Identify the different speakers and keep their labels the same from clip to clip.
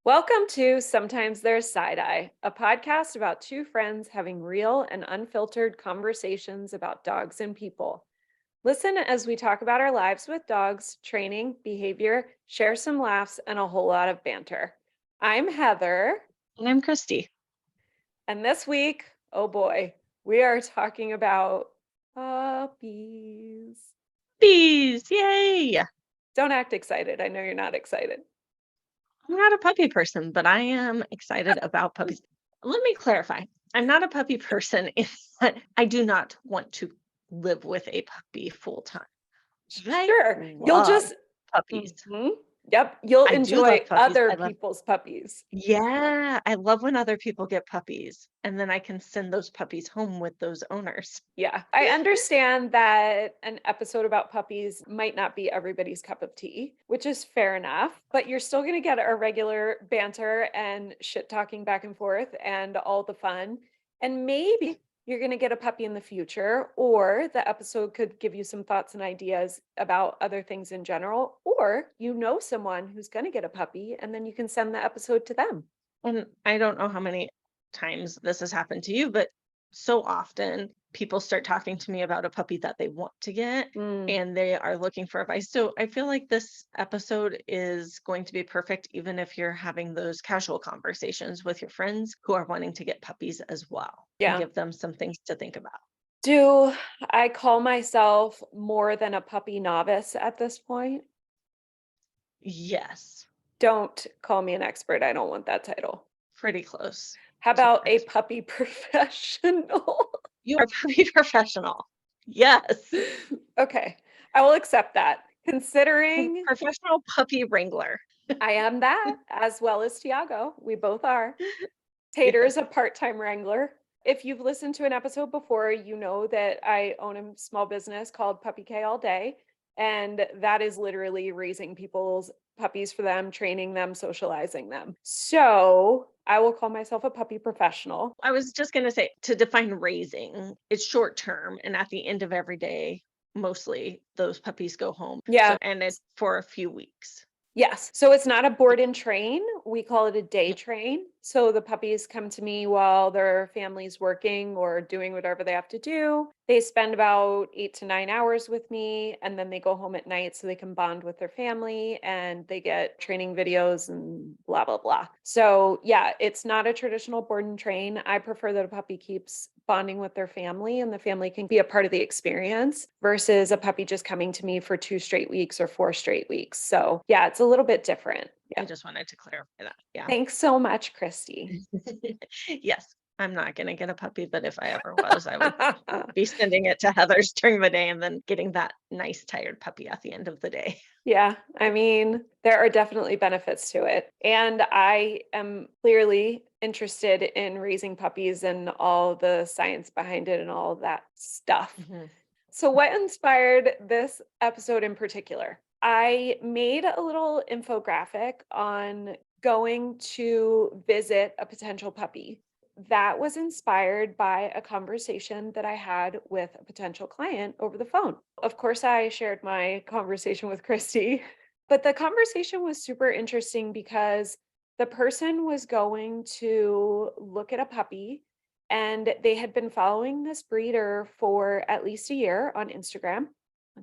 Speaker 1: Welcome to Sometimes There's Side Eye, a podcast about two friends having real and unfiltered conversations about dogs and people. Listen as we talk about our lives with dogs, training, behavior, share some laughs, and a whole lot of banter. I'm Heather,
Speaker 2: And I'm Christy.
Speaker 1: and this week, oh boy, we are talking about puppies.
Speaker 2: Bees, yay!
Speaker 1: Don't act excited. I know you're not excited.
Speaker 2: I'm not a puppy person, but I am excited about puppies. Let me clarify. I'm not a puppy person in that I do not want to live with a puppy full time. I
Speaker 1: Sure. You'll
Speaker 2: love
Speaker 1: just
Speaker 2: puppies.
Speaker 1: Mhm. Yep, you'll
Speaker 2: I do love
Speaker 1: enjoy
Speaker 2: puppies.
Speaker 1: other
Speaker 2: I love,
Speaker 1: people's puppies.
Speaker 2: yeah, I love when other people get puppies and then I can send those puppies home with those owners.
Speaker 1: Yeah, I understand that an episode about puppies might not be everybody's cup of tea, which is fair enough, but you're still going to get our regular banter and shit talking back and forth and all the fun. And maybe you're going to get a puppy in the future, or the episode could give you some thoughts and ideas about other things in general, or you know someone who's going to get a puppy and then you can send the episode to them.
Speaker 2: And I don't know how many times this has happened to you, but so often people start talking to me about a puppy that they want to get
Speaker 1: Mm,
Speaker 2: and they are looking for advice. So I feel like this episode is going to be perfect, even if you're having those casual conversations with your friends who are wanting to get puppies as well and
Speaker 1: yeah.
Speaker 2: give them some things to think about.
Speaker 1: Do I call myself more than a puppy novice at this point?
Speaker 2: Yes,
Speaker 1: Don't call me an expert. I don't want that title.
Speaker 2: pretty close
Speaker 1: How
Speaker 2: to
Speaker 1: about a
Speaker 2: expert.
Speaker 1: puppy professional?
Speaker 2: You are a puppy professional. Yes.
Speaker 1: Okay, I will accept that. Considering
Speaker 2: Professional puppy wrangler.
Speaker 1: I am that as well as Tiago, we both are. Tater is
Speaker 2: Yes.
Speaker 1: a part-time wrangler. If you've listened to an episode before, you know that I own a small business called Puppy K All Day, and that is literally raising people's puppies for them, training them, socializing them. So, I will call myself a puppy professional.
Speaker 2: I was just gonna say, to define raising, it's short term, and at the end of every day, mostly those puppies go home.
Speaker 1: Yeah.
Speaker 2: So and it's for a few weeks.
Speaker 1: Yes. So it's not a board and train. We call it a day train. So the puppies come to me while their family's working or doing whatever they have to do. They spend about 8 to 9 hours with me and then they go home at night so they can bond with their family and they get training videos and blah, blah, blah. So yeah, it's not a traditional board and train. I prefer that a puppy keeps bonding with their family and the family can be a part of the experience versus a puppy just coming to me for 2 straight weeks or 4 straight weeks. So, yeah, it's a little bit different.
Speaker 2: I
Speaker 1: Yeah.
Speaker 2: just wanted to clarify that. Yeah.
Speaker 1: Thanks so much, Christy.
Speaker 2: Yes, I'm not gonna get a puppy, but if I ever was, I would be sending it to Heather's during the day and then getting that nice tired puppy at the end of the day.
Speaker 1: Yeah, I mean, there are definitely benefits to it. And I am clearly interested in raising puppies and all the science behind it and all of that stuff.
Speaker 2: Mhm.
Speaker 1: So, what inspired this episode in particular? I made a little infographic on going to visit a potential puppy. That was inspired by a conversation that I had with a potential client over the phone. Of course, I shared my conversation with Christy, but the conversation was super interesting because the person was going to look at a puppy and they had been following this breeder for at least a year on Instagram.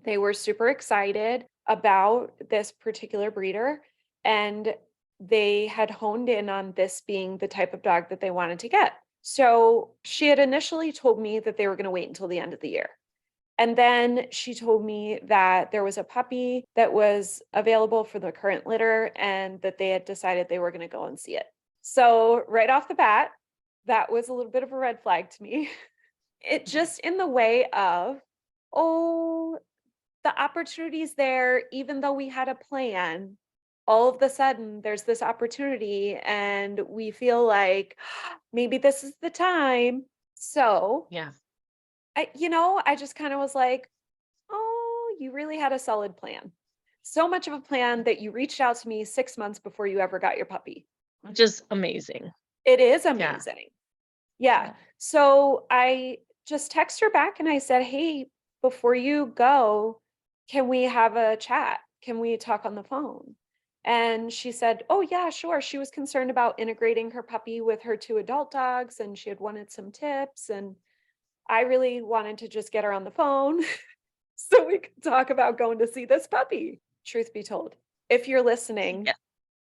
Speaker 1: They were super excited about this particular breeder and they had honed in on this being the type of dog that they wanted to get. So she had initially told me that they were going to wait until the end of the year. And then she told me that there was a puppy that was available for the current litter and that they had decided they were going to go and see it. So, right off the bat, that was a little bit of a red flag to me. It just in the way of, oh, the opportunity's there, even though we had a plan, all of the sudden there's this opportunity and we feel like maybe this is the time. So
Speaker 2: Yeah.
Speaker 1: I just kind of was like, oh, you really had a solid plan. So much of a plan that you reached out to me 6 months before you ever got your puppy.
Speaker 2: Which is amazing.
Speaker 1: It is
Speaker 2: Yeah.
Speaker 1: amazing. Yeah.
Speaker 2: Yeah.
Speaker 1: So I just text her back and I said, hey, before you go, can we have a chat? Can we talk on the phone? And she said, "Oh, yeah, sure." She was concerned about integrating her puppy with her two adult dogs, and she had wanted some tips. And I really wanted to just get her on the phone so we could talk about going to see this puppy. Truth be told, if you're listening,
Speaker 2: Yeah.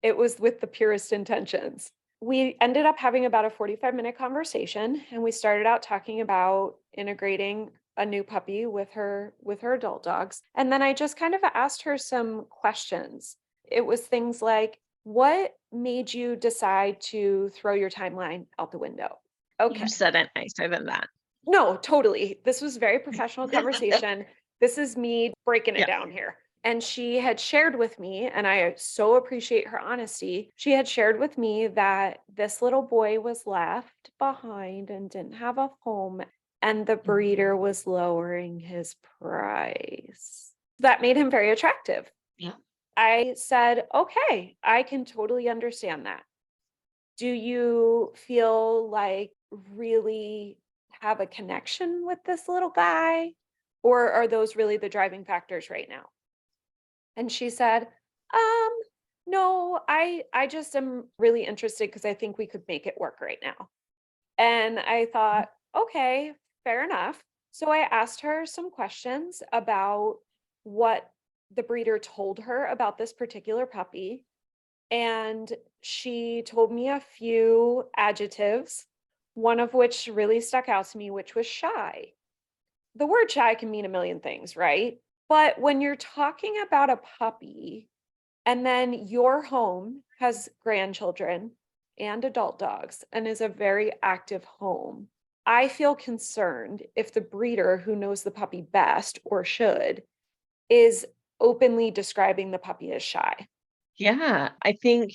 Speaker 1: it was with the purest intentions. We ended up having about a 45-minute conversation, and we started out talking about integrating a new puppy with her adult dogs. And then I just kind of asked her some questions. It was things like, what made you decide to throw your timeline out the window?
Speaker 2: You
Speaker 1: Okay.
Speaker 2: said it nicer than that.
Speaker 1: No, totally. This was very professional conversation. This is me breaking it
Speaker 2: Yeah.
Speaker 1: down here. And she had shared with me, and I so appreciate her honesty. She had shared with me that this little boy was left behind and didn't have a home, and the
Speaker 2: Mhm.
Speaker 1: breeder was lowering his price. That made him very attractive.
Speaker 2: Yeah.
Speaker 1: I said, "Okay, I can totally understand that. Do you feel like really have a connection with this little guy? Or are those really the driving factors right now?" And she said, um, no, I just am really interested because I think we could make it work right now. And I thought, okay, fair enough. So I asked her some questions about what the breeder told her about this particular puppy, and she told me a few adjectives, one of which really stuck out to me, which was shy. The word shy can mean a million things, right? But when you're talking about a puppy and then your home has grandchildren and adult dogs and is a very active home, I feel concerned if the breeder who knows the puppy best or should is openly describing the puppy as shy.
Speaker 2: Yeah, I think,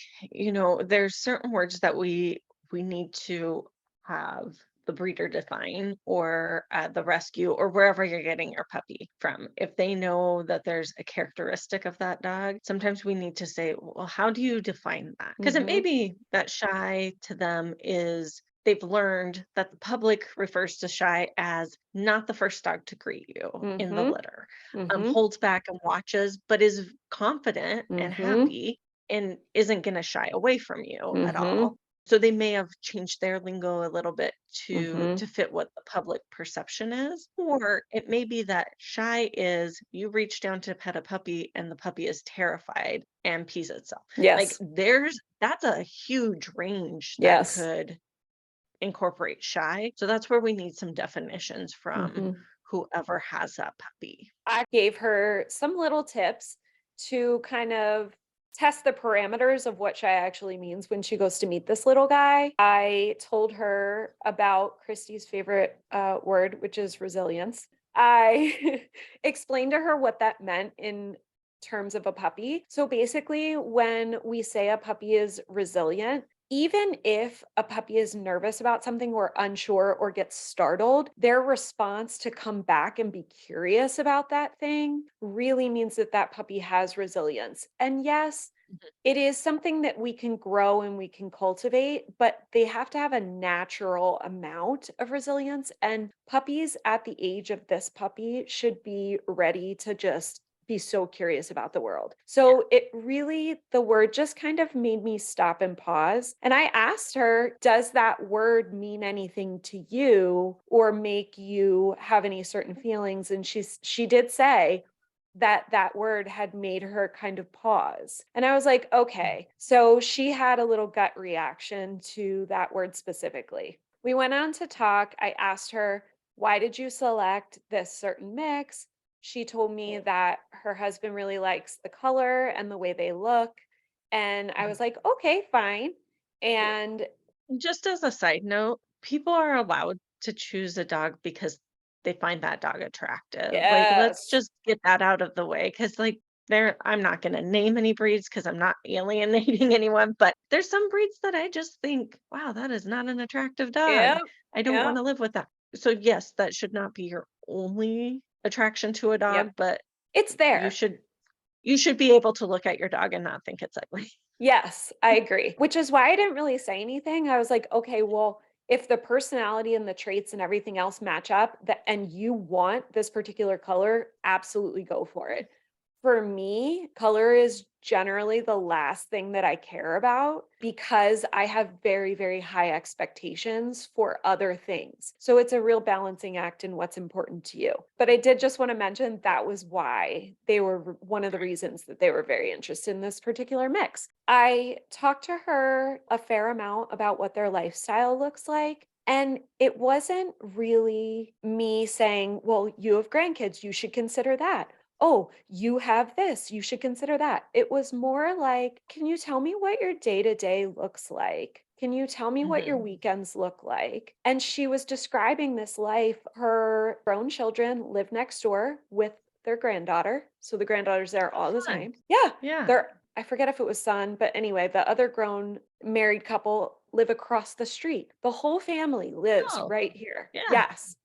Speaker 2: there's certain words that we need to have the breeder define or the rescue or wherever you're getting your puppy from. If they know that there's a characteristic of that dog, sometimes we need to say, well, how do you define that? Because it may
Speaker 1: Mhm.
Speaker 2: be that shy to them is they've learned that the public refers to shy as not the first dog to greet you in the
Speaker 1: Mhm.
Speaker 2: litter,
Speaker 1: Mhm.
Speaker 2: holds back and watches, but is confident and
Speaker 1: Mhm.
Speaker 2: happy and isn't going to shy away from you at
Speaker 1: Mhm.
Speaker 2: all. So they may have changed their lingo a little bit
Speaker 1: Mhm.
Speaker 2: to fit what the public perception is. Or it may be that shy is you reach down to pet a puppy and the puppy is terrified and pees itself. Like
Speaker 1: Yes.
Speaker 2: that's a huge range that
Speaker 1: Yes.
Speaker 2: could incorporate shy. So that's where we need some definitions from
Speaker 1: Mhm.
Speaker 2: whoever has that puppy.
Speaker 1: I gave her some little tips to kind of test the parameters of what shy actually means when she goes to meet this little guy. I told her about Christy's favorite word, which is resilience. I explained to her what that meant in terms of a puppy. So basically, when we say a puppy is resilient, even if a puppy is nervous about something or unsure or gets startled, their response to come back and be curious about that thing really means that that puppy has resilience. And yes, it is something that we can grow and we can cultivate, but they have to have a natural amount of resilience. And puppies at the age of this puppy should be ready to just be so curious about the world. So it really, the word just kind of made me stop and pause. And I asked her, does that word mean anything to you or make you have any certain feelings? And she did say, that that word had made her kind of pause. And I was like, okay. So she had a little gut reaction to that word specifically. We went on to talk. I asked her, why did you select this certain mix? She told me that her husband really likes the color and the way they look. And I
Speaker 2: Mhm.
Speaker 1: was like, okay, fine. And
Speaker 2: Just as a side note, people are allowed to choose a dog because they find that dog attractive. Like, let's
Speaker 1: yes,
Speaker 2: just get that out of the way because, like, I'm not going to name any breeds because I'm not alienating anyone, but there's some breeds that I just think, wow, that is not an attractive dog.
Speaker 1: yep,
Speaker 2: I don't want
Speaker 1: yep,
Speaker 2: to live with that. So, yes, that should not be your only attraction to a
Speaker 1: yep.
Speaker 2: dog, but
Speaker 1: It's
Speaker 2: you
Speaker 1: there.
Speaker 2: should you should be able to look at your dog and not think it's ugly.
Speaker 1: Yes, I agree, which is why I didn't really say anything. I was like, "Okay, well, if the personality and the traits and everything else match up that and you want this particular color, absolutely go for it." For me, color is generally the last thing that I care about because I have very, very high expectations for other things. So it's a real balancing act in what's important to you. But I did just want to mention that was why they were one of the reasons that they were very interested in this particular mix. I talked to her a fair amount about what their lifestyle looks like. And it wasn't really me saying, well, you have grandkids, you should consider that. Oh, you have this, you should consider that. It was more like, can you tell me what your day to day looks like? Can you tell me what your
Speaker 2: Mhm.
Speaker 1: weekends look like? And she was describing this life. Her grown children live next door with their granddaughter. So the granddaughter's there all the
Speaker 2: Fun.
Speaker 1: time. Yeah.
Speaker 2: Yeah.
Speaker 1: I forget if it was son, but anyway, the other grown married couple live across the street. The whole family lives
Speaker 2: Oh,
Speaker 1: right here.
Speaker 2: yeah.
Speaker 1: Yes.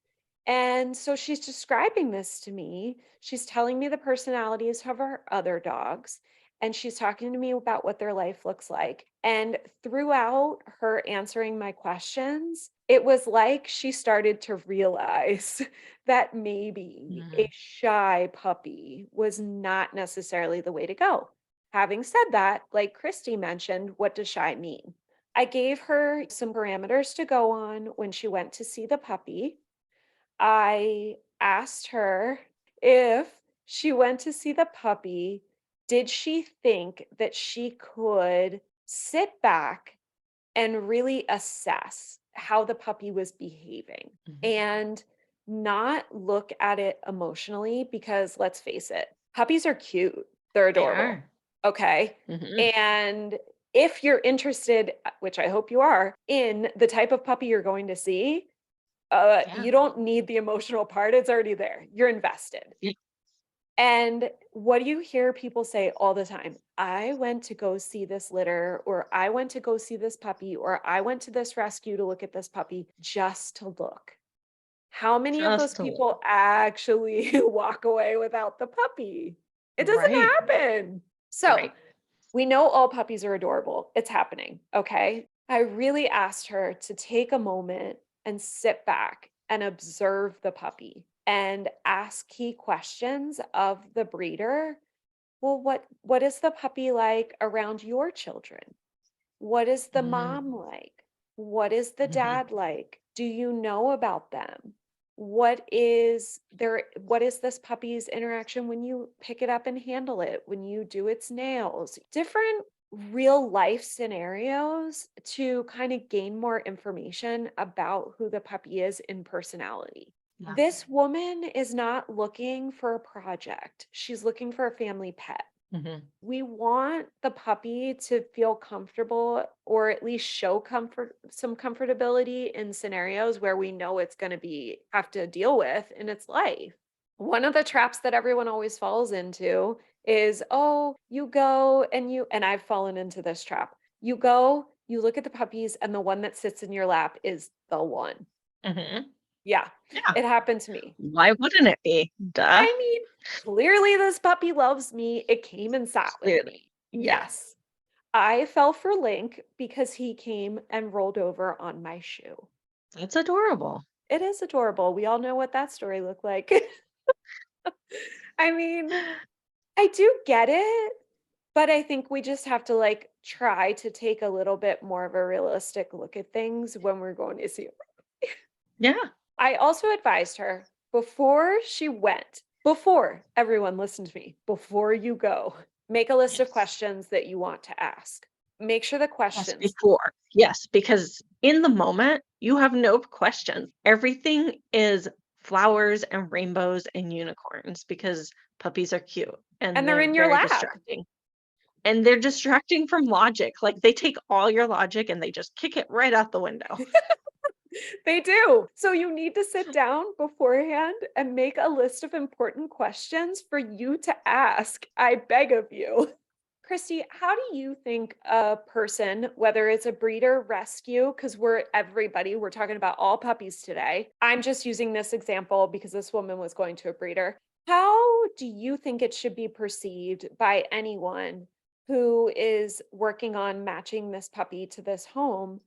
Speaker 1: And so she's describing this to me. She's telling me the personalities of her other dogs, and she's talking to me about what their life looks like. And throughout her answering my questions, it was like she started to realize that maybe a
Speaker 2: Mhm.
Speaker 1: shy puppy was not necessarily the way to go. Having said that, like Christy mentioned, what does shy mean? I gave her some parameters to go on when she went to see the puppy. I asked her if she went to see the puppy, did she think that she could sit back and really assess how the puppy was behaving
Speaker 2: Mhm.
Speaker 1: and not look at it emotionally? Because let's face it, puppies are cute, they're
Speaker 2: They
Speaker 1: adorable.
Speaker 2: are.
Speaker 1: Okay.
Speaker 2: Mhm.
Speaker 1: And if you're interested, which I hope you are, in the type of puppy you're going to see,
Speaker 2: Yeah.
Speaker 1: you don't need the emotional part, it's already there. You're invested.
Speaker 2: Yeah.
Speaker 1: And what do you hear people say all the time? I went to go see this litter, or I went to go see this puppy, or I went to this rescue to look at this puppy just to look. How many of those
Speaker 2: Just a little.
Speaker 1: people actually walk away without the puppy? It doesn't
Speaker 2: Right.
Speaker 1: happen. So
Speaker 2: Right.
Speaker 1: we know all puppies are adorable. It's happening. Okay. I really asked her to take a moment and sit back and observe the puppy and ask key questions of the breeder. Well, what is the puppy like around your children? What is the
Speaker 2: Mhm.
Speaker 1: mom like? What is the
Speaker 2: Mhm.
Speaker 1: dad like? Do you know about them? What is this puppy's interaction when you pick it up and handle it, when you do its nails? Different real life scenarios to kind of gain more information about who the puppy is in personality.
Speaker 2: Yeah.
Speaker 1: This woman is not looking for a project. She's looking for a family pet.
Speaker 2: Mhm.
Speaker 1: We want the puppy to feel comfortable or at least show some comfortability in scenarios where we know it's going to be have to deal with in its life. One of the traps that everyone always falls into is, oh, you go and I've fallen into this trap. You go, you look at the puppies, and the one that sits in your lap is the one.
Speaker 2: Mhm.
Speaker 1: Yeah,
Speaker 2: Yeah.
Speaker 1: it happened to me.
Speaker 2: Why wouldn't it be? Duh.
Speaker 1: I mean, clearly this puppy loves me. It came and sat with
Speaker 2: Clearly.
Speaker 1: me.
Speaker 2: Yeah.
Speaker 1: Yes. I fell for Link because he came and rolled over on my shoe.
Speaker 2: That's adorable.
Speaker 1: It is adorable. We all know what that story looked like. I mean, I do get it, but I think we just have to like try to take a little bit more of a realistic look at things when we're going to see it.
Speaker 2: Yeah.
Speaker 1: I also advised her before she went, before everyone listen to me, before you go, make a list of
Speaker 2: Yes.
Speaker 1: questions that you want to ask. Make sure the
Speaker 2: Yes,
Speaker 1: questions.
Speaker 2: before. Yes, because in the moment, you have no questions. Everything is flowers and rainbows and unicorns because puppies are cute and
Speaker 1: And they're
Speaker 2: they're
Speaker 1: in your
Speaker 2: very
Speaker 1: lap.
Speaker 2: distracting. And they're distracting from logic. Like they take all your logic and they just kick it right out the window.
Speaker 1: They do. So you need to sit down beforehand and make a list of important questions for you to ask. I beg of you. Christy, how do you think a person, whether it's a breeder, rescue, because we're talking about all puppies today. I'm just using this example because this woman was going to a breeder. How do you think it should be perceived by anyone who is working on matching this puppy to this home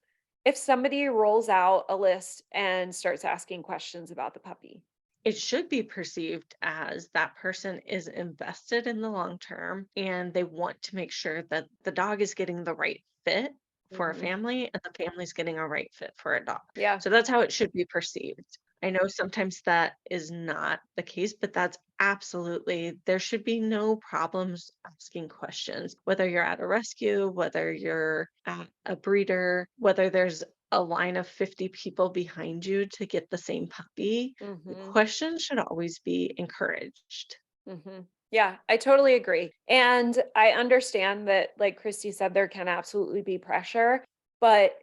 Speaker 1: if somebody rolls out a list and starts asking questions about the puppy?
Speaker 2: it should be perceived as that person is invested in the long term and they want to make sure that the dog is getting the right fit for a
Speaker 1: Mhm.
Speaker 2: family and the family's getting a right fit for a dog.
Speaker 1: Yeah.
Speaker 2: So that's how it should be perceived. I know sometimes that is not the case, but that's absolutely, there should be no problems asking questions, whether you're at a rescue, whether you're at a breeder, whether there's a line of 50 people behind you to get the same puppy.
Speaker 1: Mhm.
Speaker 2: Questions should always be encouraged.
Speaker 1: Mhm. Yeah, I totally agree. And I understand that, like Christy said, there can absolutely be pressure, but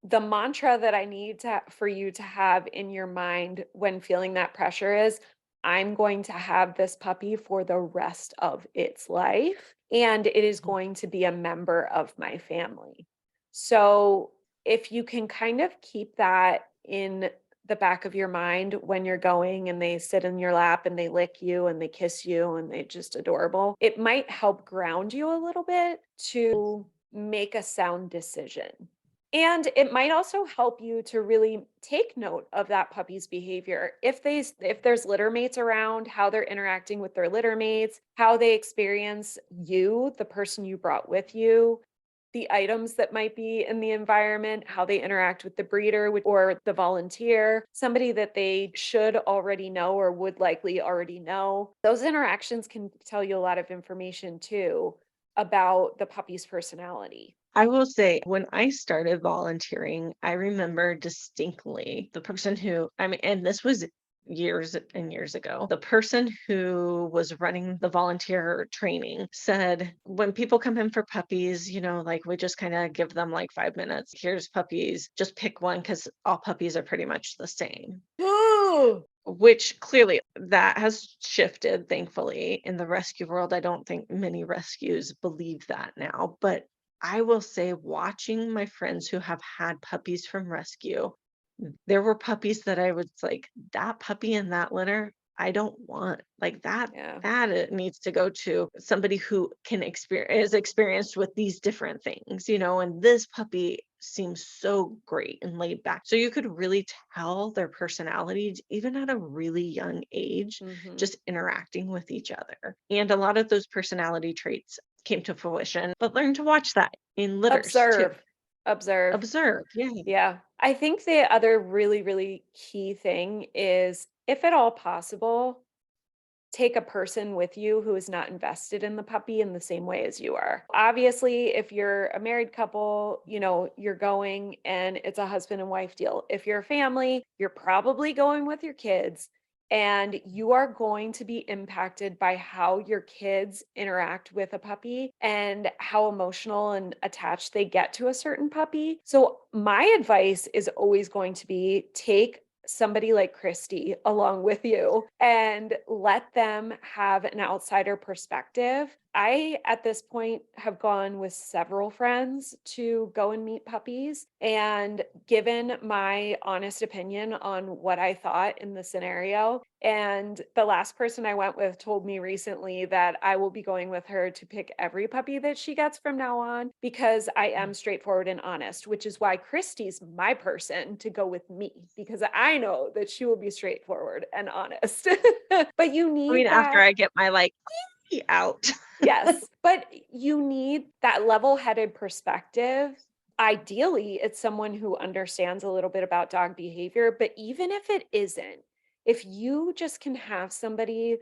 Speaker 1: the mantra that I need for you to have in your mind when feeling that pressure is, I'm going to have this puppy for the rest of its life, and it is
Speaker 2: Mhm.
Speaker 1: going to be a member of my family. So if you can kind of keep that in the back of your mind when you're going and they sit in your lap and they lick you and they kiss you and they just adorable. It might help ground you a little bit to make a sound decision. And it might also help you to really take note of that puppy's behavior. If there's litter mates around, how they're interacting with their litter mates, how they experience you, the person you brought with you, the items that might be in the environment, how they interact with the breeder or the volunteer, somebody that they should already know or would likely already know. Those interactions can tell you a lot of information too about the puppy's personality.
Speaker 2: I will say, when I started volunteering, I remember distinctly the person who, I mean, and this was years and years ago, the person who was running the volunteer training said, when people come in for puppies, like we just kind of give them like 5 minutes. Here's puppies, just pick one because all puppies are pretty much the same.
Speaker 1: Ooh.
Speaker 2: Which clearly that has shifted, thankfully, in the rescue world. I don't think many rescues believe that now, but I will say, watching my friends who have had puppies from rescue, there were puppies that I was like, that puppy in that litter, I don't want like that.
Speaker 1: Yeah.
Speaker 2: That it needs to go to somebody who can experience is experienced with these different things, and this puppy seems so great and laid back. So you could really tell their personalities even at a really young age,
Speaker 1: Mhm.
Speaker 2: just interacting with each other. And a lot of those personality traits came to fruition, but learn to watch that in litters too.
Speaker 1: Observe. Observe.
Speaker 2: Observe. Yeah.
Speaker 1: Yeah. I think the other really, really key thing is, if at all possible, take a person with you who is not invested in the puppy in the same way as you are. Obviously, if you're a married couple, you're going and it's a husband and wife deal. If you're a family, you're probably going with your kids and you are going to be impacted by how your kids interact with a puppy and how emotional and attached they get to a certain puppy. So, my advice is always going to be, take somebody like Christy along with you and let them have an outsider perspective. I, at this point, have gone with several friends to go and meet puppies and given my honest opinion on what I thought in the scenario. And the last person I went with told me recently that I will be going with her to pick every puppy that she gets from now on because I am straightforward and honest, which is why Christy's my person to go with me because I know that she will be straightforward and honest. But you
Speaker 2: I
Speaker 1: need
Speaker 2: mean, after
Speaker 1: that.
Speaker 2: I get my like out.
Speaker 1: Yes, but you need that level-headed perspective. Ideally, it's someone who understands a little bit about dog behavior, but even if it isn't, if you just can have somebody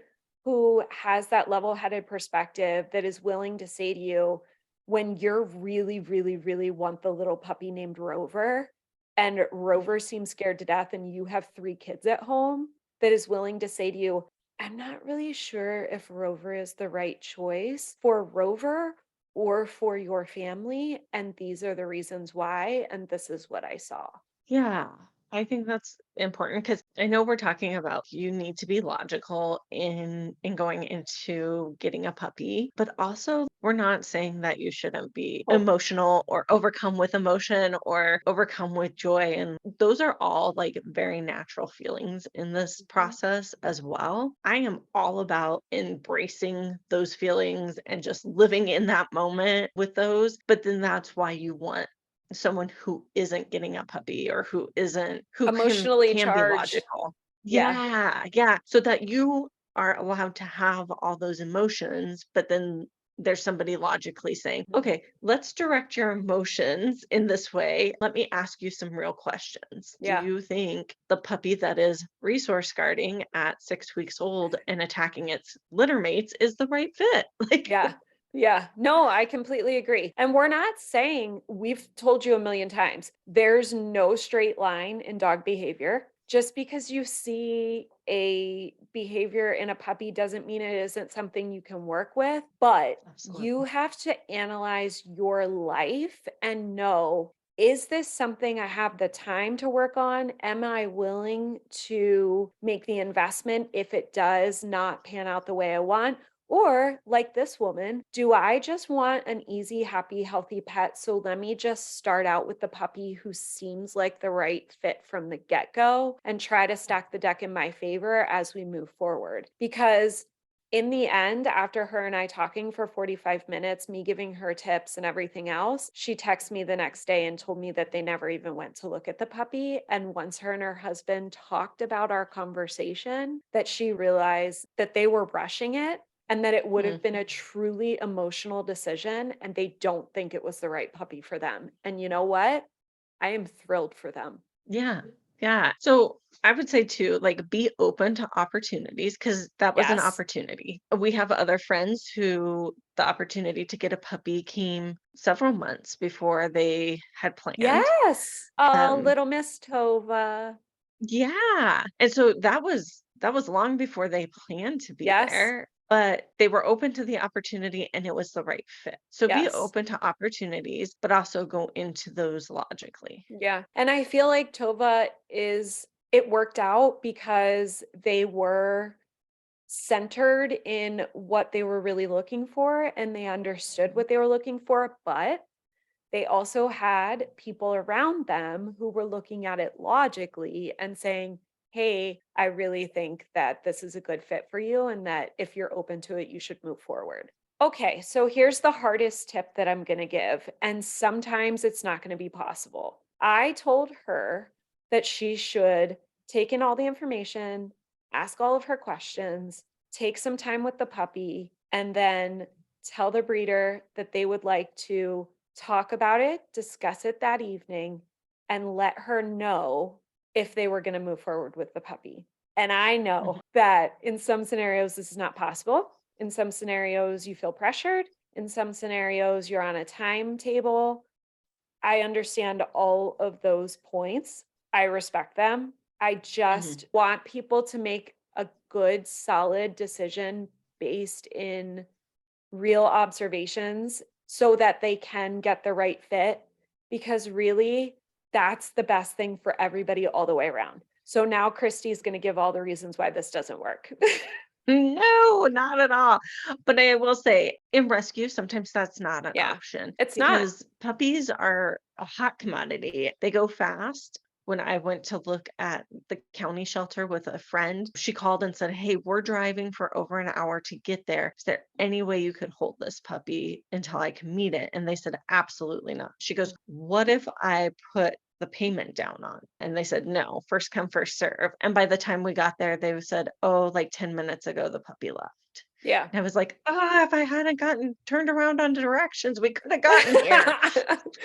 Speaker 1: who has that level-headed perspective that is willing to say to you when you're really, really, really want the little puppy named Rover, and Rover seems scared to death, and you have 3 kids at home, that is willing to say to you, I'm not really sure if Rover is the right choice for Rover or for your family, and these are the reasons why, and this is what I saw.
Speaker 2: Yeah, I think that's important because I know we're talking about you need to be logical in going into getting a puppy, but also we're not saying that you shouldn't be
Speaker 1: Oh,
Speaker 2: emotional or overcome with emotion or overcome with joy. And those are all like very natural feelings in this
Speaker 1: mhm.
Speaker 2: process as well. I am all about embracing those feelings and just living in that moment with those. But then that's why you want someone who isn't getting a puppy or who isn't who can
Speaker 1: Emotionally
Speaker 2: can be
Speaker 1: charged.
Speaker 2: logical.
Speaker 1: Yeah.
Speaker 2: Yeah, yeah, so that you are allowed to have all those emotions, but then there's somebody logically saying, "Okay, let's direct your emotions in this way. Let me ask you some real questions. Do
Speaker 1: Yeah.
Speaker 2: you think the puppy that is resource guarding at 6 weeks old and attacking its litter mates is the right fit?" Like,
Speaker 1: Yeah. Yeah. No, I completely agree. And we're not saying we've told you a million times, there's no straight line in dog behavior. Just because you see a behavior in a puppy doesn't mean it isn't something you can work with, but you
Speaker 2: absolutely.
Speaker 1: have to analyze your life and know, is this something I have the time to work on? Am I willing to make the investment if it does not pan out the way I want? Or, like this woman, do I just want an easy, happy, healthy pet? So let me just start out with the puppy who seems like the right fit from the get go and try to stack the deck in my favor as we move forward. Because in the end, after her and I talking for 45 minutes, me giving her tips and everything else, she texted me the next day and told me that they never even went to look at the puppy. And once her and her husband talked about our conversation, that she realized that they were rushing it and that it would have been
Speaker 2: Mhm.
Speaker 1: a truly emotional decision, and they don't think it was the right puppy for them. And you know what? I am thrilled for them.
Speaker 2: Yeah, yeah. So I would say too, like be open to opportunities because that was an
Speaker 1: Yes.
Speaker 2: opportunity. We have other friends who the opportunity to get a puppy came several months before they had planned.
Speaker 1: Yes. Oh,
Speaker 2: Um,
Speaker 1: little Miss Tova.
Speaker 2: yeah. And so that was long before they planned to be
Speaker 1: Yes.
Speaker 2: there, but they were open to the opportunity and it was the right fit. So be
Speaker 1: Yes.
Speaker 2: open to opportunities, but also go into those logically.
Speaker 1: Yeah. And I feel like Tova is it worked out because they were centered in what they were really looking for and they understood what they were looking for, but they also had people around them who were looking at it logically and saying, "Hey, I really think that this is a good fit for you and that if you're open to it, you should move forward." Okay, so here's the hardest tip that I'm going to give, and sometimes it's not going to be possible. I told her that she should take in all the information, ask all of her questions, take some time with the puppy, and then tell the breeder that they would like to talk about it, discuss it that evening, and let her know if they were gonna move forward with the puppy. And I know
Speaker 2: Mhm.
Speaker 1: that in some scenarios, this is not possible. In some scenarios, you feel pressured. In some scenarios, you're on a timetable. I understand all of those points. I respect them. I
Speaker 2: Mhm.
Speaker 1: just want people to make a good, solid decision based in real observations so that they can get the right fit because really that's the best thing for everybody all the way around. So now Christy's going to give all the reasons why this doesn't work.
Speaker 2: No, not at all. But I will say, in rescue, sometimes that's not an
Speaker 1: Yeah.
Speaker 2: option
Speaker 1: It's not.
Speaker 2: because puppies are a hot commodity. They go fast. When I went to look at the county shelter with a friend, she called and said, "Hey, we're driving for over an hour to get there. Is there any way you could hold this puppy until I can meet it?" And they said, "Absolutely not." She goes, "What if I put the payment down on?" And they said, "No, first come, first serve." And by the time we got there, they said, "Oh, like 10 minutes ago, the puppy left."
Speaker 1: Yeah.
Speaker 2: And I was like, "Ah, if I hadn't gotten turned around on directions, we could have gotten here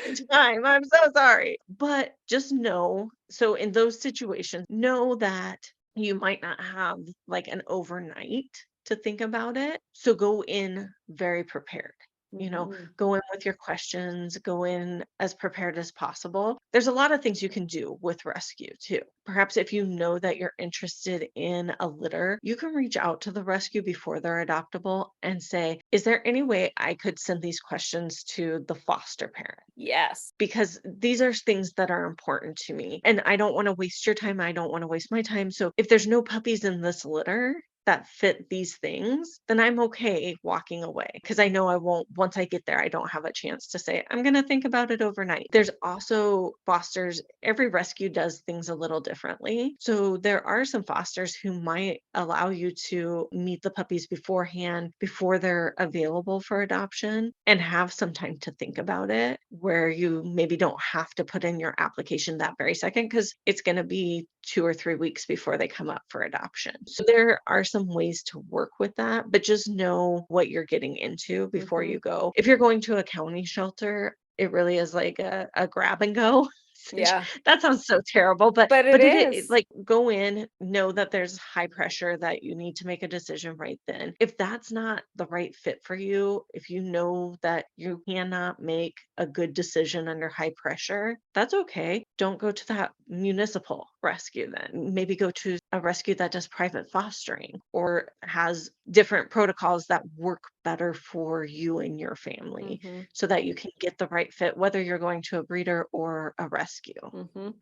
Speaker 2: in time. I'm so sorry." But just know, so in those situations, know that you might not have like an overnight to think about it. So go in very prepared.
Speaker 1: Mhm.
Speaker 2: Go in with your questions, go in as prepared as possible. There's a lot of things you can do with rescue too. Perhaps if you know that you're interested in a litter, you can reach out to the rescue before they're adoptable and say, "Is there any way I could send these questions to the foster parent?
Speaker 1: Yes.
Speaker 2: Because these are things that are important to me. And I don't want to waste your time. I don't want to waste my time. So if there's no puppies in this litter that fit these things, then I'm okay walking away because I know I won't, once I get there, I don't have a chance to say, I'm going to think about it overnight." There's also fosters, every rescue does things a little differently. So there are some fosters who might allow you to meet the puppies beforehand, before they're available for adoption, and have some time to think about it, where you maybe don't have to put in your application that very second because it's going to be 2 or 3 weeks before they come up for adoption. So there are some ways to work with that, but just know what you're getting into before
Speaker 1: Mhm.
Speaker 2: you go. If you're going to a county shelter, it really is like a grab and go.
Speaker 1: Yeah.
Speaker 2: That sounds so terrible, but
Speaker 1: But it is.
Speaker 2: like go in, know that there's high pressure, that you need to make a decision right then. If that's not the right fit for you, if you know that you cannot make a good decision under high pressure, that's okay. Don't go to that municipal rescue then. Maybe go to a rescue that does private fostering or has different protocols that work better for you and your family
Speaker 1: Mhm.
Speaker 2: so that you can get the right fit, whether you're going to a breeder or a rescue.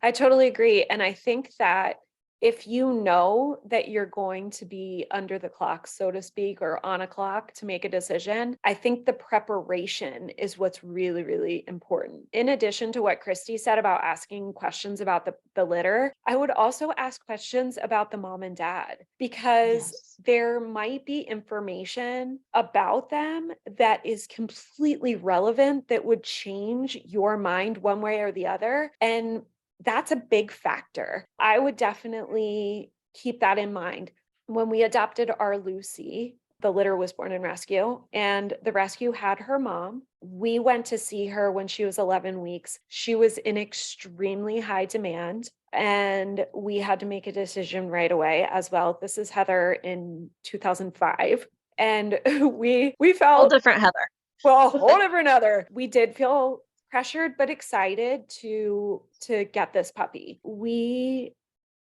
Speaker 1: I totally agree. And I think that if you know that you're going to be under the clock, so to speak, or on a clock to make a decision, I think the preparation is what's really, really important. In addition to what Christy said about asking questions about the litter, I would also ask questions about the mom and dad because
Speaker 2: Yes.
Speaker 1: there might be information about them that is completely relevant that would change your mind one way or the other. And that's a big factor. I would definitely keep that in mind. When we adopted our Lucy, the litter was born in rescue, and the rescue had her mom. We went to see her when she was 11 weeks. She was in extremely high demand, and we had to make a decision right away as well. This is Heather in 2005. And we
Speaker 2: Whole
Speaker 1: felt,
Speaker 2: different Heather.
Speaker 1: well, a whole different other. We did feel pressured but excited to get this puppy. We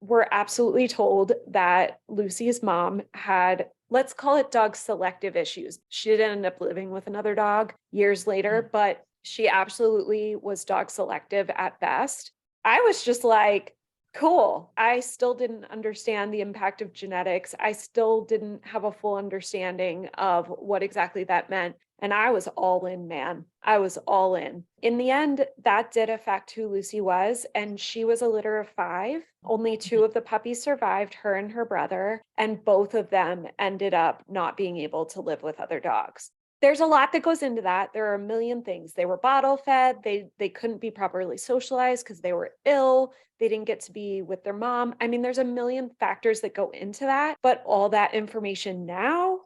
Speaker 1: were absolutely told that Lucy's mom had, let's call it dog selective issues. She did end up living with another dog years later,
Speaker 2: Mm.
Speaker 1: but she absolutely was dog selective at best. I was just like, cool. I still didn't understand the impact of genetics. I still didn't have a full understanding of what exactly that meant. And I was all in, man. I was all in. In the end, that did affect who Lucy was. And she was a litter of five. Only two
Speaker 2: Mhm.
Speaker 1: of the puppies survived, her and her brother. And both of them ended up not being able to live with other dogs. There's a lot that goes into that. There are a million things. They were bottle fed. They couldn't be properly socialized because they were ill. They didn't get to be with their mom. I mean, there's a million factors that go into that. But all that information now,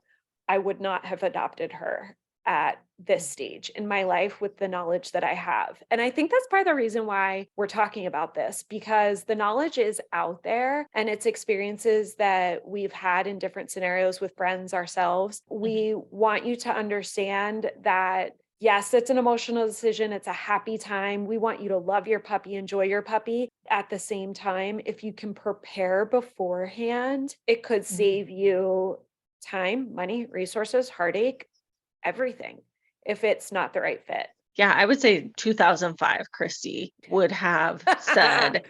Speaker 1: I would not have adopted her at this stage in my life with the knowledge that I have. And I think that's part of the reason why we're talking about this, because the knowledge is out there and it's experiences that we've had in different scenarios with friends ourselves.
Speaker 2: Mhm.
Speaker 1: We want you to understand that yes, it's an emotional decision. It's a happy time. We want you to love your puppy, enjoy your puppy. At the same time, if you can prepare beforehand, it could
Speaker 2: Mhm.
Speaker 1: save you time, money, resources, heartache, everything if it's not the right fit.
Speaker 2: Yeah, I would say 2005, Christy would have said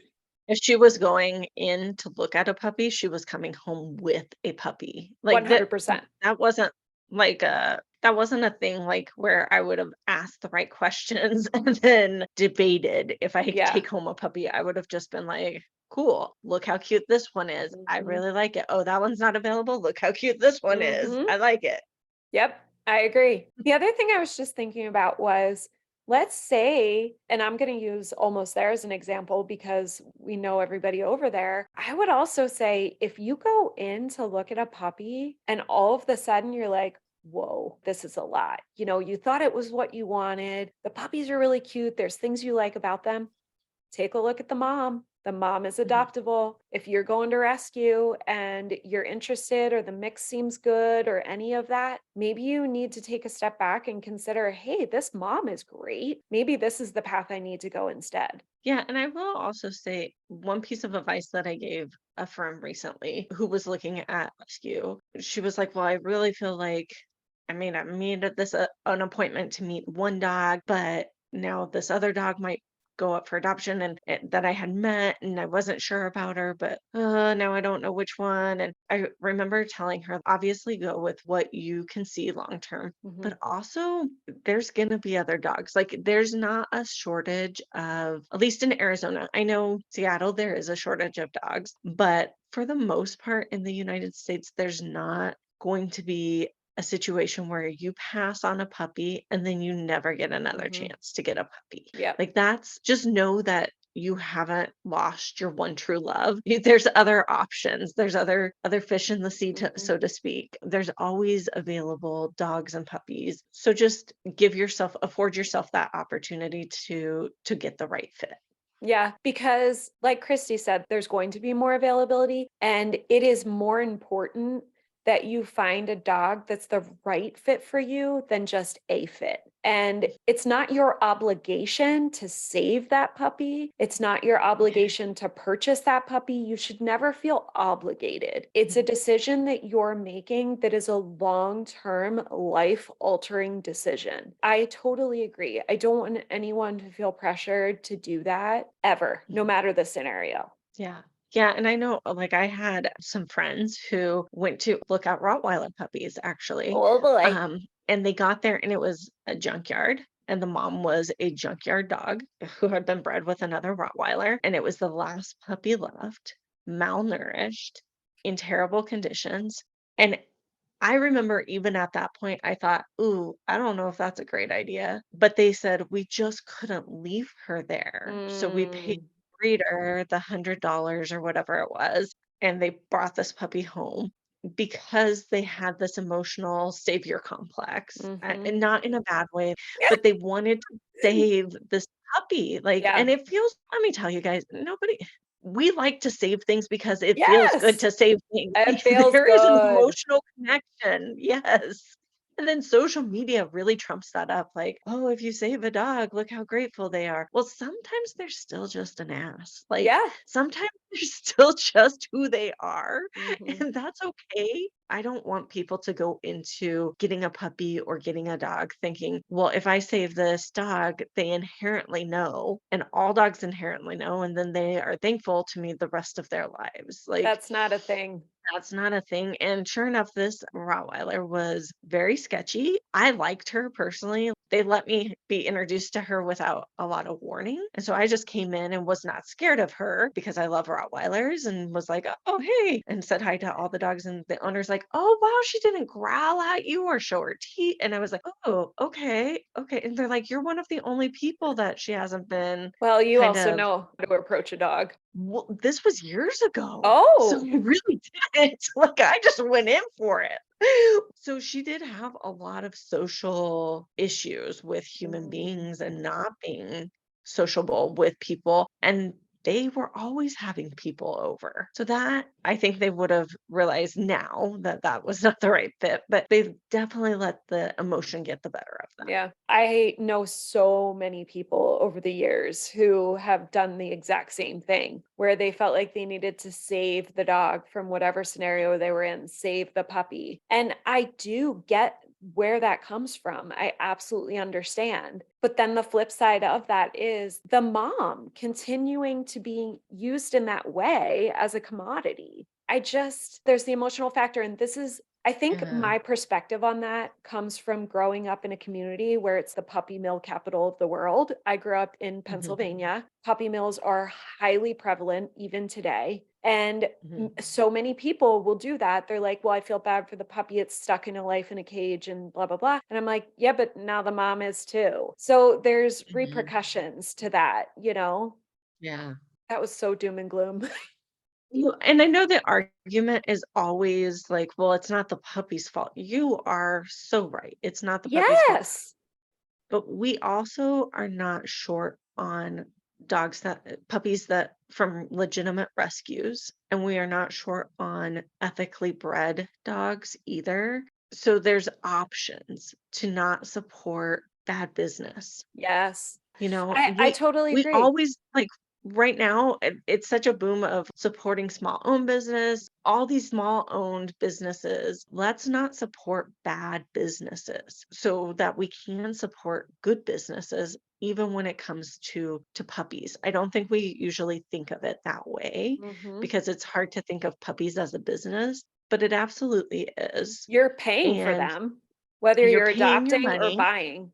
Speaker 2: if she was going in to look at a puppy, she was coming home with a puppy. Like that
Speaker 1: 100%.
Speaker 2: that wasn't that wasn't a thing like where I would have asked the right questions and then debated if I could
Speaker 1: Yeah.
Speaker 2: take home a puppy. I would have just been like, cool, look how cute this one is. I
Speaker 1: Mhm.
Speaker 2: really like it. Oh, that one's not available. Look how cute this one is.
Speaker 1: Mhm.
Speaker 2: I like it.
Speaker 1: Yep, I agree. The other thing I was just thinking about was, let's say, and I'm going to use Almost There as an example because we know everybody over there. I would also say if you go in to look at a puppy and all of the sudden you're like, whoa, this is a lot. You know, you thought it was what you wanted. The puppies are really cute. There's things you like about them. Take a look at the mom. The mom is
Speaker 2: Mhm.
Speaker 1: adoptable. If you're going to rescue and you're interested or the mix seems good or any of that, maybe you need to take a step back and consider, hey, this mom is great. Maybe this is the path I need to go instead.
Speaker 2: Yeah, and I will also say one piece of advice that I gave a friend recently who was looking at rescue. She was like, "Well, I really feel like I made an appointment to meet one dog, but now this other dog might go up for adoption and that I had met and I wasn't sure about her, but now I don't know which one." And I remember telling her, obviously go with what you can see long term,
Speaker 1: Mhm.
Speaker 2: but also there's gonna be other dogs. Like there's not a shortage of, at least in Arizona. I know Seattle, there is a shortage of dogs, but for the most part in the United States, there's not going to be a situation where you pass on a puppy and then you never get another
Speaker 1: Mhm.
Speaker 2: chance to get a puppy.
Speaker 1: Yep.
Speaker 2: Like that's just know that you haven't lost your one true love. There's other options. There's other fish in the sea,
Speaker 1: Mhm.
Speaker 2: so to speak. There's always available dogs and puppies. So just afford yourself that opportunity to get the right fit.
Speaker 1: Yeah, because like Christy said, there's going to be more availability, and it is more important that you find a dog that's the right fit for you than just a fit. And it's not your obligation to save that puppy. It's not your
Speaker 2: Yeah.
Speaker 1: obligation to purchase that puppy. You should never feel obligated. It's a decision that you're making that is a long term, life altering decision. I totally agree. I don't want anyone to feel pressured to do that ever, no
Speaker 2: Mhm.
Speaker 1: matter the scenario.
Speaker 2: Yeah. Yeah. And I know, like, I had some friends who went to look at Rottweiler puppies, actually.
Speaker 1: Oh boy.
Speaker 2: And they got there and it was a junkyard. And the mom was a junkyard dog who had been bred with another Rottweiler. And it was the last puppy left, malnourished, in terrible conditions. And I remember even at that point, I thought, ooh, I don't know if that's a great idea. But they said we just couldn't leave her there. So we paid
Speaker 1: Mm,
Speaker 2: breeder the $100 or whatever it was, and they brought this puppy home because they had this emotional savior complex,
Speaker 1: mhm.
Speaker 2: and not in a bad way, but they wanted to save this puppy. Like,
Speaker 1: Yeah.
Speaker 2: and it feels, let me tell you guys, nobody, we like to save things because it feels good
Speaker 1: Yes.
Speaker 2: to save things.
Speaker 1: It feels
Speaker 2: There is an
Speaker 1: good.
Speaker 2: emotional connection. Yes. And then social media really trumps that up. Like, oh, if you save a dog, look how grateful they are. Well, sometimes they're still just an ass. Like,
Speaker 1: Yeah.
Speaker 2: sometimes they're still just who they are.
Speaker 1: Mhm.
Speaker 2: And that's okay. I don't want people to go into getting a puppy or getting a dog thinking, well, if I save this dog, they inherently know, and all dogs inherently know, and then they are thankful to me the rest of their lives. Like,
Speaker 1: That's not a thing.
Speaker 2: that's not a thing, and sure enough, this Rottweiler was very sketchy. I liked her personally. They let me be introduced to her without a lot of warning, and so I just came in and was not scared of her because I love Rottweilers and was like, "Oh, hey," and said hi to all the dogs, and the owner's like, "Oh, wow, she didn't growl at you or show her teeth," and I was like, "Oh, okay, okay," and they're like, "You're one of the only people that she hasn't been
Speaker 1: Well, you
Speaker 2: kind
Speaker 1: also
Speaker 2: of."
Speaker 1: know how to approach a dog.
Speaker 2: Well, this was years ago, so
Speaker 1: Oh,
Speaker 2: I really didn't. Like, I just went in for it. So she did have a lot of social issues with human
Speaker 1: mm,
Speaker 2: beings and not being sociable with people, and they were always having people over. So that, I think they would have realized now that that was not the right fit, but they've definitely let the emotion get the better of them.
Speaker 1: yeah. I know so many people over the years who have done the exact same thing, where they felt like they needed to save the dog from whatever scenario they were in, save the puppy. And I do get where that comes from. I absolutely understand. But then the flip side of that is the mom continuing to be used in that way as a commodity. There's the emotional factor. And this is I think
Speaker 2: Yeah.
Speaker 1: my perspective on that comes from growing up in a community where it's the puppy mill capital of the world. I grew up in
Speaker 2: Mhm,
Speaker 1: Pennsylvania. Puppy mills are highly prevalent even today. And
Speaker 2: mhm,
Speaker 1: so many people will do that. They're like, well, I feel bad for the puppy. It's stuck in a life in a cage and blah, blah, blah. And I'm like, yeah, but now the mom is too. So there's
Speaker 2: mhm.
Speaker 1: repercussions to that, you know?
Speaker 2: Yeah.
Speaker 1: That was so doom and gloom.
Speaker 2: And I know the argument is always like, well, it's not the puppy's fault. You are so right. It's not the puppy's fault.
Speaker 1: Yes.
Speaker 2: But we also are not short on puppies that from legitimate rescues, and we are not short on ethically bred dogs either. So there's options to not support bad business.
Speaker 1: Yes.
Speaker 2: You know,
Speaker 1: I totally
Speaker 2: we
Speaker 1: agree.
Speaker 2: always like right now it's such a boom of supporting small owned business, all these small owned businesses. Let's not support bad businesses so that we can support good businesses even when it comes to puppies. I don't think we usually think of it that way
Speaker 1: Mhm.
Speaker 2: because it's hard to think of puppies as a business, but it absolutely is.
Speaker 1: You're paying for
Speaker 2: And
Speaker 1: them, whether
Speaker 2: you're
Speaker 1: you're
Speaker 2: paying your
Speaker 1: adopting or
Speaker 2: money.
Speaker 1: buying.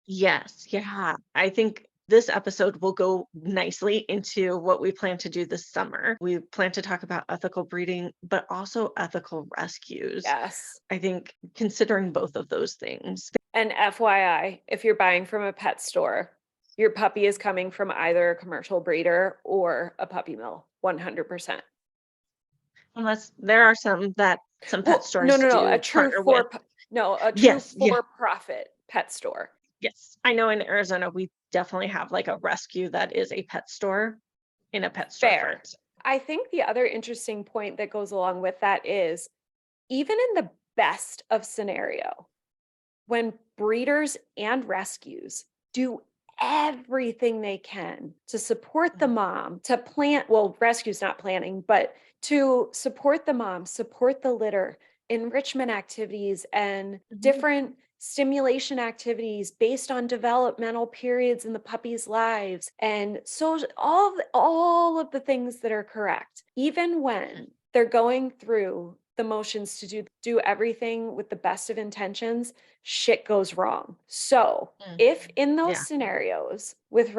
Speaker 2: Yes, yeah. I think this episode will go nicely into what we plan to do this summer. We plan to talk about ethical breeding, but also ethical rescues.
Speaker 1: Yes.
Speaker 2: I think considering both of those things.
Speaker 1: And FYI, if you're buying from a pet store, your puppy is coming from either a commercial breeder or a puppy mill, 100%.
Speaker 2: Unless there are some pet
Speaker 1: Well, no,
Speaker 2: stores
Speaker 1: no, no, a
Speaker 2: do
Speaker 1: true
Speaker 2: partner with.
Speaker 1: a true
Speaker 2: Yes, yeah,
Speaker 1: for-profit pet store.
Speaker 2: yes. I know in Arizona we definitely have like a rescue that is a pet store in a pet store, for
Speaker 1: Fair.
Speaker 2: instance.
Speaker 1: I think the other interesting point that goes along with that is even in the best of scenario, when breeders and rescues do everything they can to support the
Speaker 2: Mhm,
Speaker 1: mom, to plant, well, rescue's not planning, but to support the mom, support the litter, enrichment activities, and
Speaker 2: mhm,
Speaker 1: different stimulation activities based on developmental periods in the puppy's lives, and so all of the things that are correct, even
Speaker 2: mhm,
Speaker 1: when they're going through the motions to do everything with the best of intentions, shit goes wrong. So, if
Speaker 2: mhm.
Speaker 1: in those
Speaker 2: Yeah,
Speaker 1: scenarios with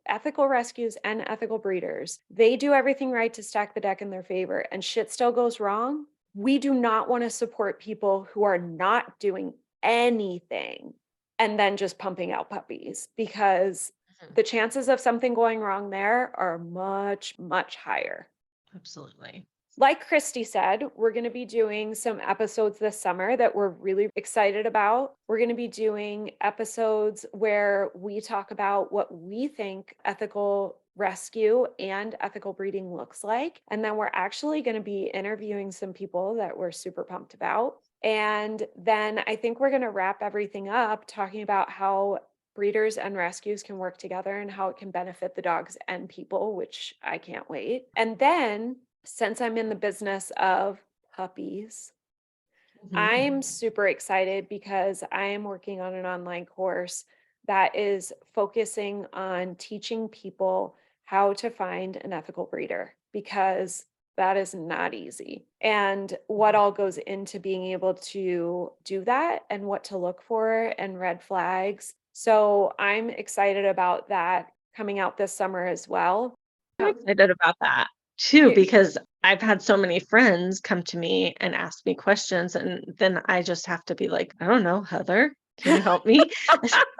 Speaker 1: ethical rescues and ethical breeders, they do everything right to stack the deck in their favor and shit still goes wrong, we do not want to support people who are not doing anything and then just pumping out puppies because
Speaker 2: mhm,
Speaker 1: the chances of something going wrong there are much, much higher.
Speaker 2: absolutely.
Speaker 1: Like Christy said, we're going to be doing some episodes this summer that we're really excited about. We're going to be doing episodes where we talk about what we think ethical rescue and ethical breeding looks like. And then we're actually going to be interviewing some people that we're super pumped about. And then I think we're going to wrap everything up talking about how breeders and rescues can work together and how it can benefit the dogs and people, which I can't wait. And then since I'm in the business of puppies,
Speaker 2: Mhm.
Speaker 1: I'm super excited because I am working on an online course that is focusing on teaching people how to find an ethical breeder because that is not easy. And what all goes into being able to do that and what to look for and red flags. So I'm excited about that coming out this summer as well.
Speaker 2: I'm
Speaker 1: Um,
Speaker 2: excited about that too,
Speaker 1: you,
Speaker 2: because I've had so many friends come to me and ask me questions, and then I just have to be like, I don't know, Heather, can you help me?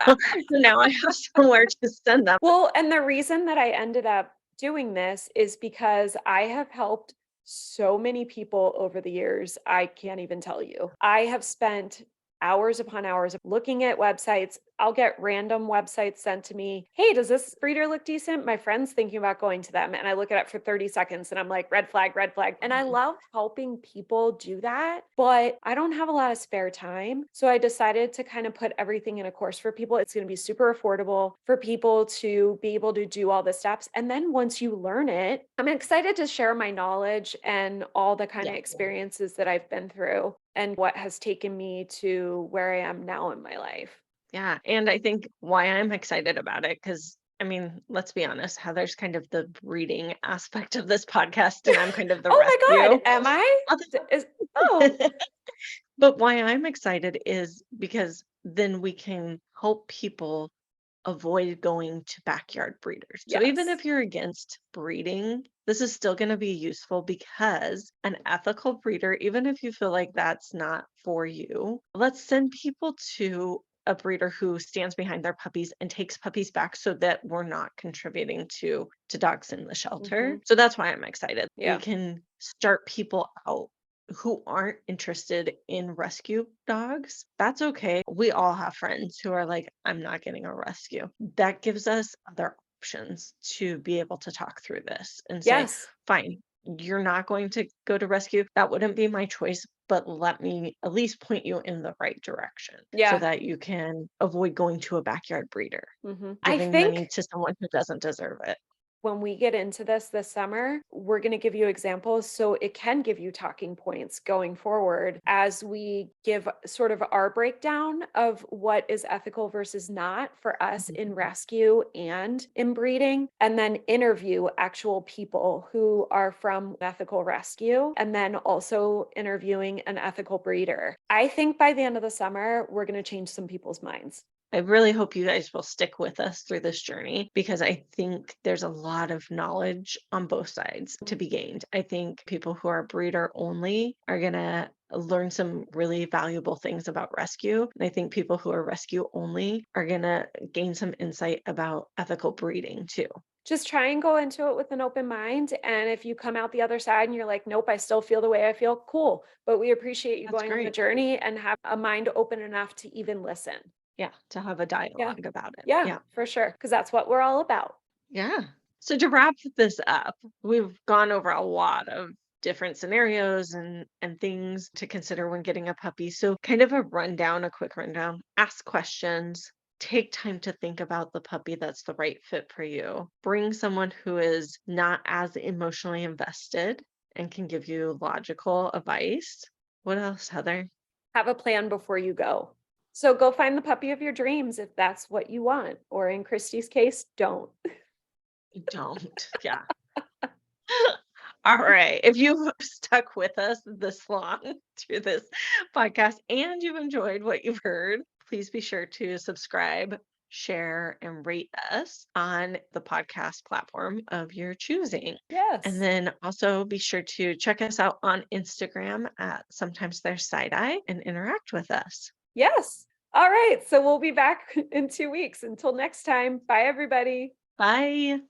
Speaker 2: So now I have somewhere to send them.
Speaker 1: Well, and the reason that I ended up doing this is because I have helped so many people over the years. I can't even tell you. I have spent hours upon hours of looking at websites. I'll get random websites sent to me. Hey, does this breeder look decent? My friend's thinking about going to them. And I look at it for 30 seconds and I'm like, red flag, red flag. And I
Speaker 2: Mhm.
Speaker 1: love helping people do that, but I don't have a lot of spare time. So I decided to kind of put everything in a course for people. It's going to be super affordable for people to be able to do all the steps. And then once you learn it, I'm excited to share my knowledge and all the kind
Speaker 2: Yeah.
Speaker 1: of experiences that I've been through and what has taken me to where I am now in my life.
Speaker 2: Yeah. And I think why I'm excited about it, because I mean, let's be honest, Heather's kind of the breeding aspect of this podcast, and I'm kind of the
Speaker 1: Oh my
Speaker 2: rescue.
Speaker 1: God, am I? Oh,
Speaker 2: But why I'm excited is because then we can help people avoid going to backyard breeders. So even
Speaker 1: yes.
Speaker 2: if you're against breeding, this is still going to be useful because an ethical breeder, even if you feel like that's not for you, let's send people to a breeder who stands behind their puppies and takes puppies back so that we're not contributing to dogs in the shelter.
Speaker 1: Mhm.
Speaker 2: So that's why I'm excited. We
Speaker 1: Yeah.
Speaker 2: can start people out who aren't interested in rescue dogs. That's okay. We all have friends who are like, I'm not getting a rescue. That gives us other options to be able to talk through this and say,
Speaker 1: Yes.
Speaker 2: fine, you're not going to go to rescue. That wouldn't be my choice, but let me at least point you in the right direction so
Speaker 1: Yeah.
Speaker 2: that you can avoid going to a backyard breeder,
Speaker 1: I
Speaker 2: giving money
Speaker 1: think
Speaker 2: to someone who doesn't deserve it.
Speaker 1: when we get into this summer, we're going to give you examples so it can give you talking points going forward as we give sort of our breakdown of what is ethical versus not for us in
Speaker 2: Mhm.
Speaker 1: rescue and in breeding, and then interview actual people who are from ethical rescue, and then also interviewing an ethical breeder. I think by the end of the summer, we're going to change some people's minds.
Speaker 2: I really hope you guys will stick with us through this journey because I think there's a lot of knowledge on both sides to be gained. I think people who are breeder only are going to learn some really valuable things about rescue. And I think people who are rescue only are going to gain some insight about ethical breeding too.
Speaker 1: Just try and go into it with an open mind. And if you come out the other side and you're like, nope, I still feel the way I feel, cool. But we appreciate you
Speaker 2: That's
Speaker 1: going on the
Speaker 2: great.
Speaker 1: journey and have a mind open enough to even listen.
Speaker 2: Yeah, to have a
Speaker 1: Yeah.
Speaker 2: dialogue about it.
Speaker 1: Yeah,
Speaker 2: Yeah.
Speaker 1: for sure. Because that's what we're all about.
Speaker 2: Yeah. So to wrap this up, we've gone over a lot of different scenarios and things to consider when getting a puppy. So kind of a quick rundown. Ask questions. Take time to think about the puppy that's the right fit for you. Bring someone who is not as emotionally invested and can give you logical advice. What else, Heather?
Speaker 1: Have a plan before you go. So go find the puppy of your dreams if that's what you want. Or in Christy's case, don't.
Speaker 2: Don't. Yeah. All right. If you've stuck with us this long through this podcast and you've enjoyed what you've heard, please be sure to subscribe, share, and rate us on the podcast platform of your choosing. And
Speaker 1: Yes.
Speaker 2: then also be sure to check us out on Instagram at Sometimes There's Side Eye and interact with us.
Speaker 1: Yes. All right. So we'll be back in 2 weeks. Until next time. Bye, everybody.
Speaker 2: Bye.